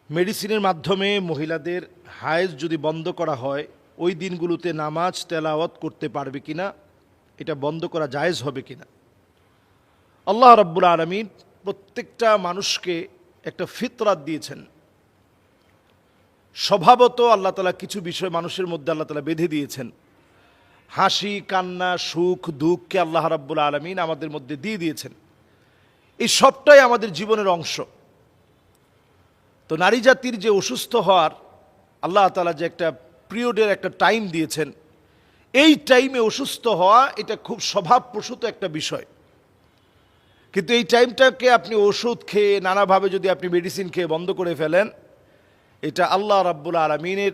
মেডিসিনের মাধ্যমে মহিলাদের হায়েজ যদি বন্ধ করা হয়, ওই দিনগুলোতে নামাজ তেলাওয়াত করতে পারবে কিনা, এটা বন্ধ করা জায়েজ হবে কিনা। আল্লাহ রাব্বুল আলামিন প্রত্যেকটা মানুষকে একটা ফিতরাত দিয়েছেন। স্বভাবত আল্লাহ তাআলা কিছু বিষয় মানুষের মধ্যে আল্লাহ তাআলা বেঁধে দিয়েছেন। হাসি, কান্না, সুখ, দুঃখকে আল্লাহ রাব্বুল আলামিন আমাদের মধ্যে দিয়ে দিয়েছেন। এই সবটাই আমাদের জীবনের অংশ। তো নারী জাতির যে অসুস্থ হওয়ার আল্লাহ তাআলা যে একটা পিরিয়ডের একটা টাইম দিয়েছেন, এই টাইমে অসুস্থ হওয়া এটা খুব স্বভাবপ্রসূত একটা বিষয়। কিন্তু এই টাইমটাকে আপনি ওষুধ খেয়ে নানাভাবে যদি আপনি মেডিসিন খেয়ে বন্ধ করে ফেলেন, এটা আল্লাহ রাব্বুল আলামিনের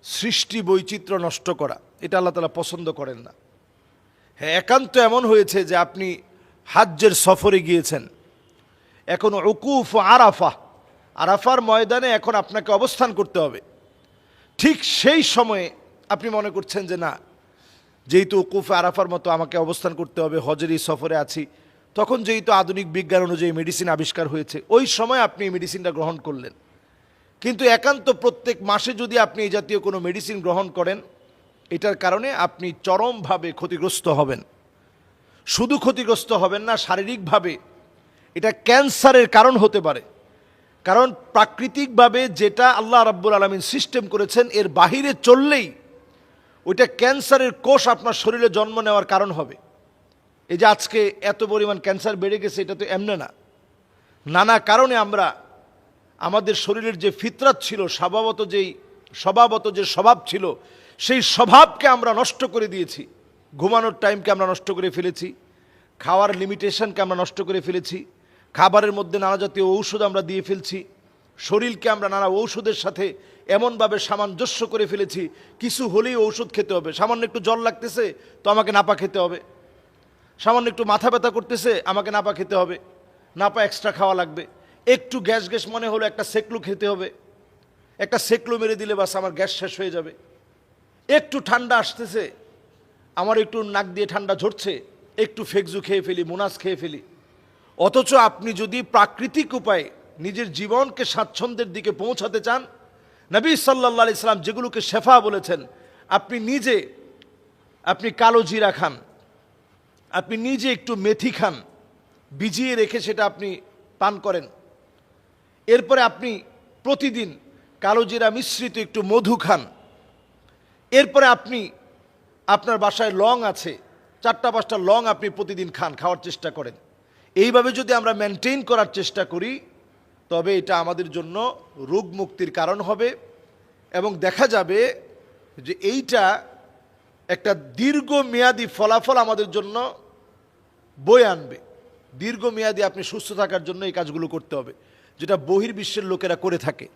সৃষ্টি বৈচিত্র্য নষ্ট করা, এটা আল্লাহ তাআলা পছন্দ করেন না। হ্যাঁ, একান্ত এমন হয়েছে যে আপনি হাজ্জের সফরে গিয়েছেন, এখন উকুফ আরাফার ময়দানে এখন আপনাকে অবস্থান করতে হবে। ঠিক সেই সময়ে আপনি মনে করছেন যে না, যেহেতু উকুফ আরাফার মতো আমাকে অবস্থান করতে হবে, হজেরই সফরে আছি, তখন যেহেতু আধুনিক বিজ্ঞান অনুযায়ী মেডিসিন আবিষ্কার হয়েছে, ওই সময় আপনি এই মেডিসিনটা গ্রহণ করলেন। কিন্তু একান্ত প্রত্যেক মাসে যদি আপনি এই জাতীয় কোনো মেডিসিন গ্রহণ করেন, এটার কারণে আপনি চরমভাবে ক্ষতিগ্রস্ত হবেন। শুধু ক্ষতিগ্রস্ত হবেন না, শারীরিকভাবে এটা ক্যান্সারের কারণ হতে পারে। কারণ প্রাকৃতিকভাবে যেটা আল্লাহ রাব্বুল আলামিন সিস্টেম করেছেন, এর বাহিরে চললেই ওইটা ক্যান্সারের কোষ আপনার শরীরে জন্ম নেওয়ার কারণ হবে। এই যে আজকে এত পরিমাণ ক্যান্সার বেড়ে গেছে, এটা তো এমনি না। নানা কারণে আমরা আমাদের শরীরের যে ফিতরাত ছিল, স্বভাবত যে স্বভাব ছিল, সেই স্বভাবকে আমরা নষ্ট করে দিয়েছি। ঘুমানোর টাইমকে আমরা নষ্ট করে ফেলেছি, খাওয়ার লিমিটেশনকে আমরা নষ্ট করে ফেলেছি, খাবারের মধ্যে নানা জাতীয় ঔষধ আমরা দিয়ে ফেলছি, শরীরকে আমরা নানা ঔষধের সাথে এমনভাবে সামঞ্জস্য করে ফেলেছি, কিছু হলেই ঔষধ খেতে হবে। সামান্য একটু জ্বর লাগতেছে তো আমাকে নাপা খেতে হবে, সামান্য একটু মাথা ব্যথা করতেছে আমাকে নাপা খেতে হবে, নাপা এক্সট্রা খাওয়া লাগবে। একটু গ্যাস মনে হলো একটা সেকলু খেতে হবে, একটা সেকলু মেরে দিলে বাস আমার গ্যাস শেষ হয়ে যাবে। একটু ঠান্ডা আসতেছে, আমার একটু নাক দিয়ে ঠান্ডা ঝরছে, একটু ফেকজু খেয়ে ফেলি, মুনাস খেয়ে ফেলি। অথচ আপনি যদি প্রাকৃতিক উপায়ে নিজের জীবনকে স্বাচ্ছন্দ্যের দিকে পৌঁছাতে চান, নবী সাল্লাল্লাহু আলাইহি সাল্লাম যেগুলোকে শেফা বলেছেন, আপনি কালো জিরা খান, আপনি নিজে একটু মেথি খান, ভিজিয়ে রেখে সেটা আপনি পান করেন। এরপরে আপনি প্রতিদিন কালো জিরা মিশ্রিত একটু মধু খান। এরপরে আপনি আপনার বাসায় লং আছে, 4-5টা লং আপনি প্রতিদিন খাওয়ার চেষ্টা করেন। এইভাবে যদি আমরা মেনটেন করার চেষ্টা করি, তবে এটা আমাদের জন্য রোগ মুক্তির কারণ হবে এবং দেখা যাবে যে এইটা একটা দীর্ঘমেয়াদী ফলাফল আমাদের জন্য বয়ে আনবে। দীর্ঘমেয়াদী আপনি সুস্থ থাকার জন্য এই কাজগুলো করতে হবে, যেটা বহির্বিশ্বের লোকেরা করে থাকে।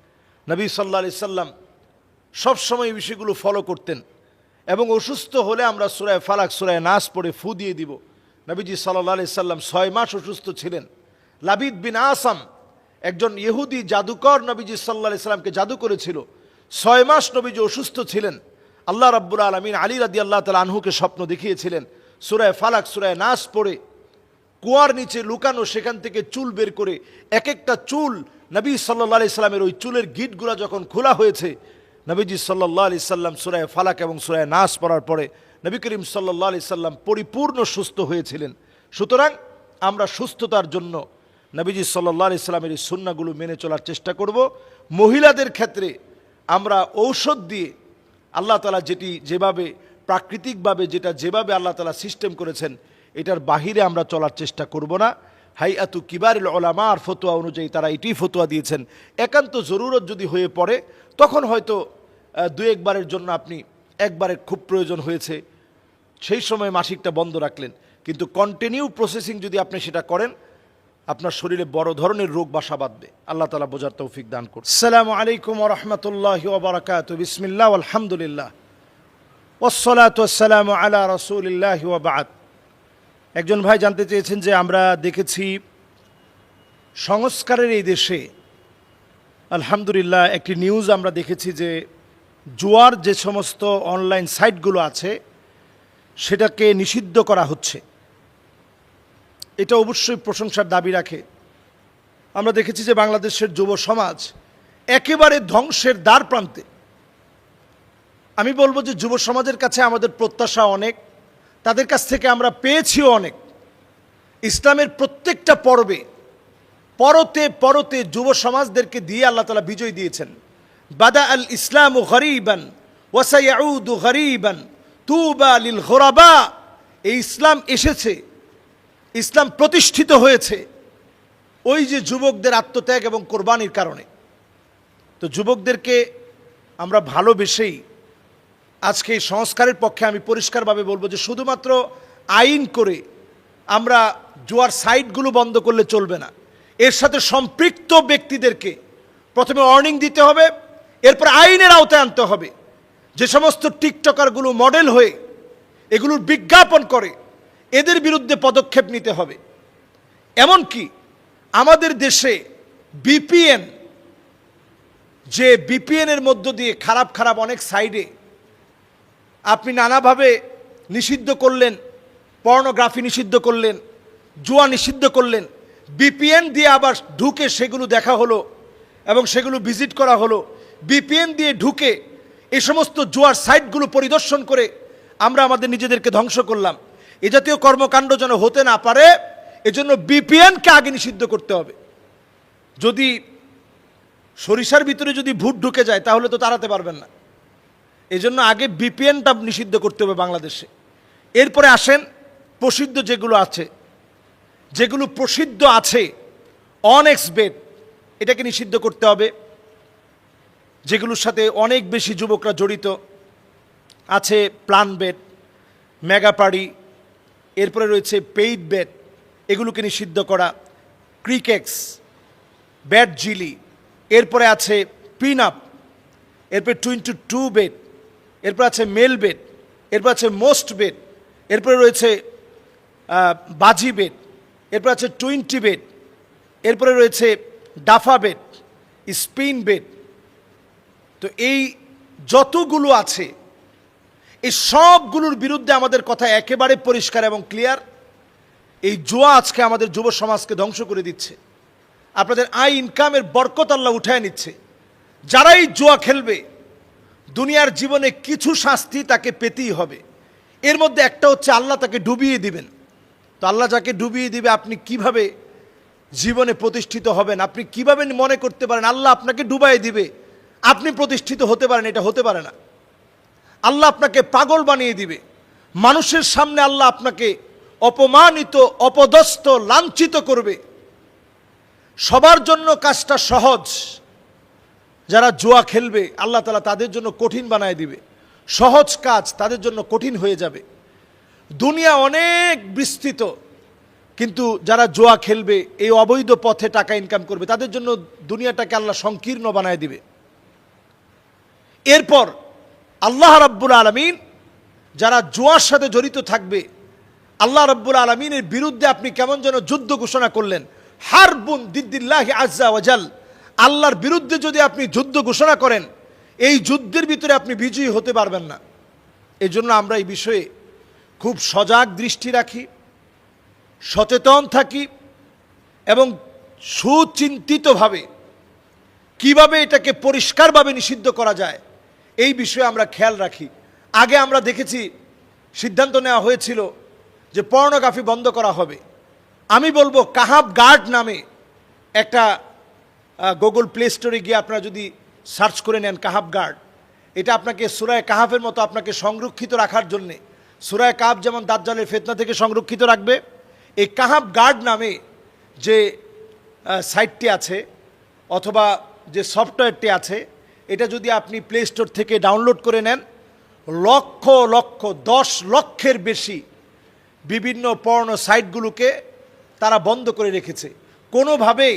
নবী সাল্লাল্লাহু আলাইহি সাল্লাম সবসময় এই বিষয়গুলো ফলো করতেন এবং অসুস্থ হলে আমরা সূরা ফালাক, সূরা নাস পড়ে ফু দিয়ে দিব। নবীজি সাল্লাল্লাহু আলাইহি সাল্লাম 6 মাস অসুস্থ ছিলেন। লাবিদ বিন আসাম, একজন ইহুদি জাদুকর, নবীজি সাল্লাল্লাহু আলাইহি সাল্লামকে জাদু করেছিল। 6 মাস নবীজি অসুস্থ ছিলেন। আল্লাহ রাব্বুল আলামিন আলী রাদিয়াল্লাহু তাআলা আনহুকে স্বপ্ন দেখিয়েছিলেন, সূরা ফালাক, সূরা নাস পড়ে কুয়ার নিচে লুকানো, সেখান থেকে চুল বের করে এক একটা চুল নবী সাল্লাল্লাহু আলাইহি সাল্লামের ওই চুলের গিঁটগুলা যখন খোলা হয়েছে, নবীজি সাল্লাল্লাহু আলাইহি সাল্লাম সূরা ফালাক এবং সূরা নাস পড়ার পরে নবী করিম সাল্লাল্লাহু আলাইহি সাল্লাম পরিপূর্ণ সুস্থ হয়েছিলেন। সুতরাং আমরা সুস্থতার জন্য নবীজি সাল্লাল্লাহু আলাইহি সাল্লামের এই সুন্নাহগুলো মেনে চলার চেষ্টা করব। মহিলাদের ক্ষেত্রে আমরা ঔষধ দিয়ে আল্লাহ তাআলা যেভাবে প্রাকৃতিকভাবে যেভাবে আল্লাহ তাআলা সিস্টেম করেছেন, এটার বাহিরে আমরা চলার চেষ্টা করব না। হাইয়াতু কিবারুল উলামার ফতোয়া অনুযায়ী তারা এটাই ফতোয়া দিয়েছেন। একান্ত জরুরত যদি হয়ে পড়ে, তখন হয়তো 2-1বারের জন্য আপনি একবারে খুব প্রয়োজন হয়েছে, সেই সময় মাসিকটা বন্ধ রাখলেন। কিন্তু কন্টিনিউ প্রসেসিং যদি আপনি সেটা করেন, আপনার শরীরে বড় ধরনের রোগ বাসা বাঁধবে। আল্লাহ তাআলা বোঝার তৌফিক দান করুন। আসসালামু আলাইকুম ওয়া রাহমাতুল্লাহি ওয়া বারাকাতুহু। বিসমিল্লাহ ওয়াল হামদুলিল্লাহ ওয়াসসালাতু ওয়াসসালামু আলা রাসূলিল্লাহি ওয়া বা'দ। একজন ভাই জানতে চেয়েছেন যে আমরা দেখেছি সংস্কারের এই দেশে আলহামদুলিল্লাহ একটি নিউজ আমরা দেখেছি যে জুয়ার যে সমস্ত অনলাইন সাইটগুলো আছে সেটাকে নিষিদ্ধ করা হচ্ছে। এটা অবশ্যই প্রশংসার দাবি রাখে। আমরা দেখেছি যে বাংলাদেশের যুব সমাজ একেবারে ধ্বংসের দ্বার প্রান্তে। আমি বলবো যে যুব সমাজের কাছে আমাদের প্রত্যাশা অনেক, তাদের কাছ থেকে আমরা পেয়েছিও অনেক। ইসলামের প্রত্যেকটা পর্বে পরতে পরতে যুব সমাজদেরকে দিয়ে আল্লাহ তাআলা বিজয় দিয়েছেন। বাদা আল ইসলামু গরীবান ওয়া সায়াউদু গরীবান তুবা লিল গুরাবা। এই ইসলাম এসেছে, ইসলাম প্রতিষ্ঠিত হয়েছে ওই যে যুবকদের আত্মত্যাগ এবং কোরবানির কারণে। তো যুবকদেরকে আমরা ভালোবেসেই আজকে এই সংস্কারের পক্ষে আমি পরিষ্কারভাবে বলবো যে শুধুমাত্র আইন করে আমরা জুয়ার সাইটগুলো বন্ধ করলে চলবে না। এর সাথে সম্পৃক্ত ব্যক্তিদেরকে প্রথমে ওয়ার্নিং দিতে হবে, এরপর আইনের আওতায় আনতে হবে। যে সমস্ত টিকটকারগুলো মডেল হয়ে এগুলোর বিজ্ঞাপন করে এদের বিরুদ্ধে পদক্ষেপ নিতে হবে। এমনকি আমাদের দেশে বিপিএন, যে বিপিএনের মধ্য দিয়ে খারাপ খারাপ অনেক সাইডে আপনি নানাভাবে নিষিদ্ধ করলেন, পর্নোগ্রাফি নিষিদ্ধ করলেন, জুয়া নিষিদ্ধ করলেন, বিপিএন দিয়ে আবার ঢুকে সেগুলো দেখা হলো এবং সেগুলো ভিজিট করা হলো। বিপিএন দিয়ে ঢুকে এই সমস্ত জুয়ার সাইটগুলো পরিদর্শন করে আমরা আমাদের নিজেদেরকে ধ্বংস করলাম। এ জাতীয় কর্মকাণ্ড যেন হতে না পারে এজন্য বিপিএনকে আগে নিষিদ্ধ করতে হবে। যদি সরিষার ভিতরে যদি ভূত ঢুকে যায় তাহলে তো তাড়াতে পারবেন না, এজন্য আগে বিপিএনটা নিষিদ্ধ করতে হবে বাংলাদেশে। এরপরে আসেন প্রসিদ্ধ যেগুলো আছে, যেগুলো প্রসিদ্ধ আছে অনেক্স বেট, এটাকে নিষিদ্ধ করতে হবে। যেগুলোর সাথে অনেক বেশি যুবকরা জড়িত আছে প্ল্যান বেট, মেগাপাড়ি, এরপরে রয়েছে পেইড বেট, এগুলোকে নিষিদ্ধ করা। ক্রিকেক্স, ব্যাট জিলি, এরপরে আছে পিন আপ, এরপরে 22 বেট, এরপর আছে মেল বেট, এরপর আছে মোস্ট বেট, এরপরে রয়েছে বাজি বেট, এরপর আছে 20 বেট, এরপরে রয়েছে ডাফা বেট, স্পিন বেট। তো এই যতগুলো আছে এই সবগুলোর বিরুদ্ধে আমাদের কথা একেবারে পরিষ্কার এবং ক্লিয়ার। এই জুয়া আজকে আমাদের যুব সমাজকে ধ্বংস করে দিচ্ছে। আপনাদের আয় ইনকামের বরকত আল্লাহ উঠায় নিচ্ছে। যারাই জুয়া খেলবে দুনিয়ার জীবনে কিছু শাস্তি তাকে পেতেই হবে। এর মধ্যে একটা হচ্ছে আল্লাহ তাকে ডুবিয়ে দিবেন। তো আল্লাহ যাকে ডুবিয়ে দিবে আপনি কিভাবে জীবনে প্রতিষ্ঠিত হবেন? আপনি কিভাবে মনে করতে পারেন আল্লাহ আপনাকে ডুবাই দিবে আপনি প্রতিষ্ঠিত হতে পারেন? এটা হতে পারে না। আল্লাহ আপনাকে পাগল বানিয়ে দিবে। মানুষের সামনে আল্লাহ আপনাকে অপমানিত, অপদস্থ, লাঞ্ছিত করবে। সবার জন্য কাজটা সহজ, যারা জুয়া খেলবে আল্লাহ তাআলা তাদের জন্য কঠিন বানায় দিবে। সহজ কাজ তাদের জন্য কঠিন হয়ে যাবে। দুনিয়া অনেক বিস্তৃত, কিন্তু যারা জুয়া খেলবে এই অবৈধ পথে টাকা ইনকাম করবে তাদের জন্য দুনিয়াটাকে আল্লাহ সংকীর্ণ বানায় দিবে। এরপর আল্লাহ রাব্বুল আলামিন যারা জুয়ার সাথে জড়িত থাকবে আল্লাহ রাব্বুল আলামিনের বিরুদ্ধে আপনি কেমন যেন যুদ্ধ ঘোষণা করলেন। হারবুন দিদ্দিল্লাহি আজ্জা ওয়াজাল, আল্লাহর বিরুদ্ধে যদি আপনি যুদ্ধ ঘোষণা করেন এই যুদ্ধের ভিতরে আপনি বিজয়ী হতে পারবেন না। এই জন্য আমরা এই বিষয়ে খুব সজাগ দৃষ্টি রাখি, সচেতন থাকি এবং সুচিন্তিতভাবে কিভাবে এটাকে পরিষ্কারভাবে নিষিদ্ধ করা যায় এই বিষয়ে আমরা খেয়াল রাখি। আগে আমরা দেখেছি সিদ্ধান্ত নেওয়া হয়েছিল যে পর্নোগ্রাফি বন্ধ করা হবে। আমি বলবো কাহাব গার্ড নামে একটা গুগল প্লে স্টোরে গিয়ে আপনারা যদি সার্চ করে নেন কাহাব গার্ড, এটা আপনাকে সূরা কাহাফের মতো আপনাকে সংরক্ষিত রাখার জন্যে, সূরা কাহাফ যেমন দাজ্জালের ফিতনা থেকে সংরক্ষিত রাখবে, এই কাহাব গার্ড নামে যে সাইটটি আছে অথবা যে সফটওয়্যারটি আছে এটা যদি আপনি প্লে স্টোর থেকে ডাউনলোড করে নেন, লক্ষ লক্ষ 10 লক্ষের বেশি বিভিন্ন পর্নো সাইটগুলোকে তারা বন্ধ করে রেখেছে। কোনোভাবেই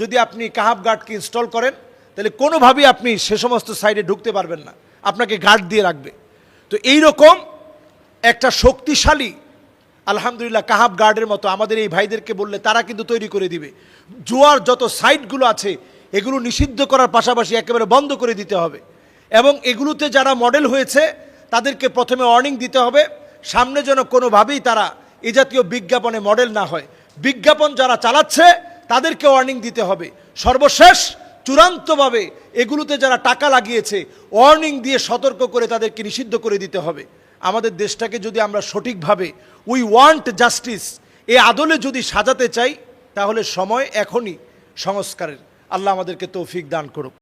যদি আপনি কাহাব গার্ডকে ইনস্টল করেন তাহলে কোনোভাবেই আপনি সে সমস্ত সাইটে ঢুকতে পারবেন না, আপনাকে গার্ড দিয়ে রাখবে। তো এই রকম একটা শক্তিশালী আলহামদুলিল্লাহ কাহাব গার্ডের মতো আমাদের এই ভাইদেরকে বললে তারা কিন্তু তৈরি করে দিবে। জুয়ার যত সাইটগুলো আছে এগুলো নিষিদ্ধ করার পাশাপাশি একেবারে বন্ধ করে দিতে হবে এবং এগুলোতে যারা মডেল হয়েছে তাদেরকে প্রথমে ওয়ার্নিং দিতে হবে, সামনে যেন কোনোভাবেই তারা এ জাতীয় বিজ্ঞাপনে মডেল না হয়। বিজ্ঞাপন যারা চালাচ্ছে তাদেরকে ওয়ার্নিং দিতে হবে। সর্বশেষ চূড়ান্তভাবে এগুলোতে যারা টাকা লাগিয়েছে ওয়ার্নিং দিয়ে সতর্ক করে তাদেরকে নিষিদ্ধ করে দিতে হবে। আমাদের দেশটাকে যদি আমরা সঠিকভাবে উই ওয়ান্ট জাস্টিস এই আদলে যদি সাজাতে চাই, তাহলে সময় এখনই সংস্কারের। আল্লাহ আমাদেরকে তৌফিক দান করুক।